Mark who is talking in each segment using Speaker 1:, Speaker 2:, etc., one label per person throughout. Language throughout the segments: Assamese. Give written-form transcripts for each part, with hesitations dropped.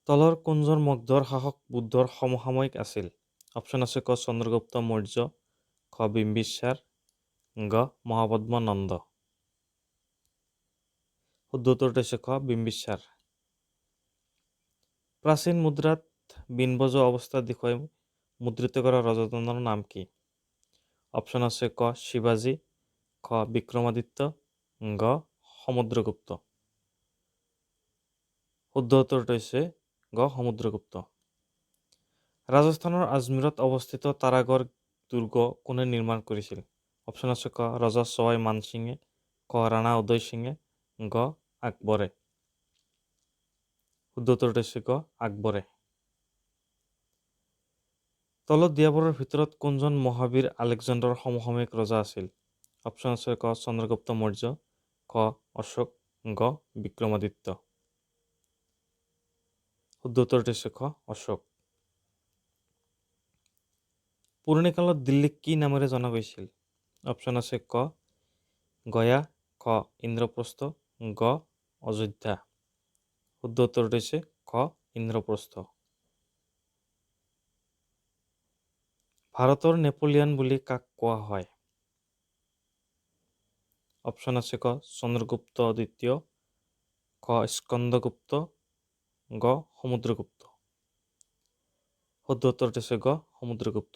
Speaker 1: তলৰ কোনজন মগধৰ শাসক বুদ্ধৰ সমসাময়িক আছিল? অপশ্যন আছে ক চন্দ্ৰগুপ্ত মৌৰ্য, খ বিম্বিসাৰ, গ মহাপদ্ম নন্দ। শুদ্ধ উত্তৰটো হৈছে খ বিম্বিসাৰ। প্ৰাচীন মুদ্ৰাত বিনবজোৱা অৱস্থাত দেখুৱাই মুদ্ৰিত কৰা ৰজাজনৰ নাম কি? অপশ্যন আছে ক শিৱাজী, খ বিক্ৰমাদিত্য, গ সমুদ্ৰগুপ্ত। শুদ্ধ উত্তৰটো হৈছে গ সমুদ্ৰগুপ্ত। ৰাজস্থানৰ আজমেৰত অৱস্থিত তাৰাগড় দুৰ্গ কোনে নিৰ্মাণ কৰিছিল? অপশ্যন আছে ক ৰজা সৱাই মানসিঙে, ক ৰাণা উদয় সিঙে, গ আকবৰে। শুদ্ধ উত্তৰটো হৈছে গ আকবৰে। তলত দিয়াবোৰৰ ভিতৰত কোনজন মহাবীৰ আলেকজাণ্ডাৰৰ সমসাময়িক ৰজা আছিল? অপশ্যন আছে ক চন্দ্ৰগুপ্ত মৌৰ্য, খ অশোক, গ বিক্ৰমাদিত্য। শুদ্ধ উত্তৰটো হৈছে খ অশোক। পুৰণি কালত দিল্লীক কি নামেৰে জনা গৈছিল? অপশ্যন আছে ক গয়া, খ ইন্দ্ৰপ্ৰস্থ, গ অযোধ্যা। শুদ্ধ উত্তৰটো হৈছে খ ইন্দ্ৰপ্ৰস্থ। ভাৰতৰ নেপোলিয়ন বুলি কাক কোৱা হয়? অপশ্যন আছে ক চন্দ্ৰগুপ্ত দ্বিতীয়, খ স্কন্দগুপ্ত, গ সমুদ্ৰগুপ্ত। শুদ্ধ উত্তৰটো হৈছে গ সমুদ্ৰগুপ্ত।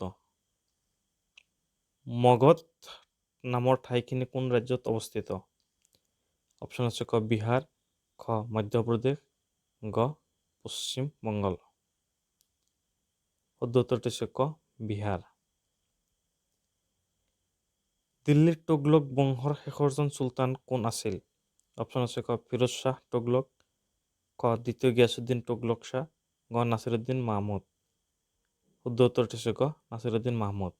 Speaker 1: মগধ নামৰ ঠাইখিনি কোন ৰাজ্যত অৱস্থিত? অপশ্যন আছে ক বিহাৰ, খ মধ্যপ্ৰদেশ, গ পশ্চিম বংগল। শুদ্ধ উত্তৰটো হৈছে ক বিহাৰ। দিল্লীৰ তুগলক বংশৰ শেষৰজন চুলতান কোন আছিল? অপশ্যন আছে ক ফিৰোজ শ্বাহ তুগলক, খ দ্বিতীয় গিয়াছুদ্দিন তুগলক শ্বাহ, গ নাছিৰুদ্দিন মাহমুদ। শুদ্ধ উত্তৰটো হৈছে গ নাছিৰুদ্দিন মাহমুদ।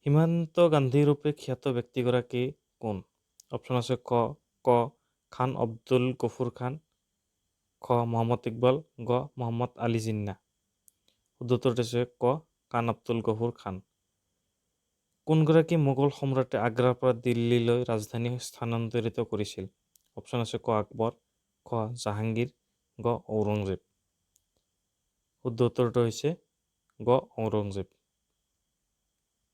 Speaker 1: সীমান্ত গান্ধী ৰূপে খ্যাত ব্যক্তিগৰাকী কোন? অপশ্যন আছে ক খান আব্দুল গফুৰ খান, খ মহম্মদ ইকবাল, গ মহম্মদ আলী জিন্না। শুদ্ধ উত্তৰটো হৈছে ক খান আব্দুল গফুৰ খান। কোনগৰাকী মোগল সম্ৰাটে আগ্ৰাৰ পৰা দিল্লীলৈ ৰাজধানী স্থানান্তৰিত কৰিছিল? অপশ্যন আছে ক আকবৰ, খ জাহাংগীৰ, গ ঔৰংজেব। শুদ্ধ উত্তৰটো হৈছে গ ঔৰংজেব।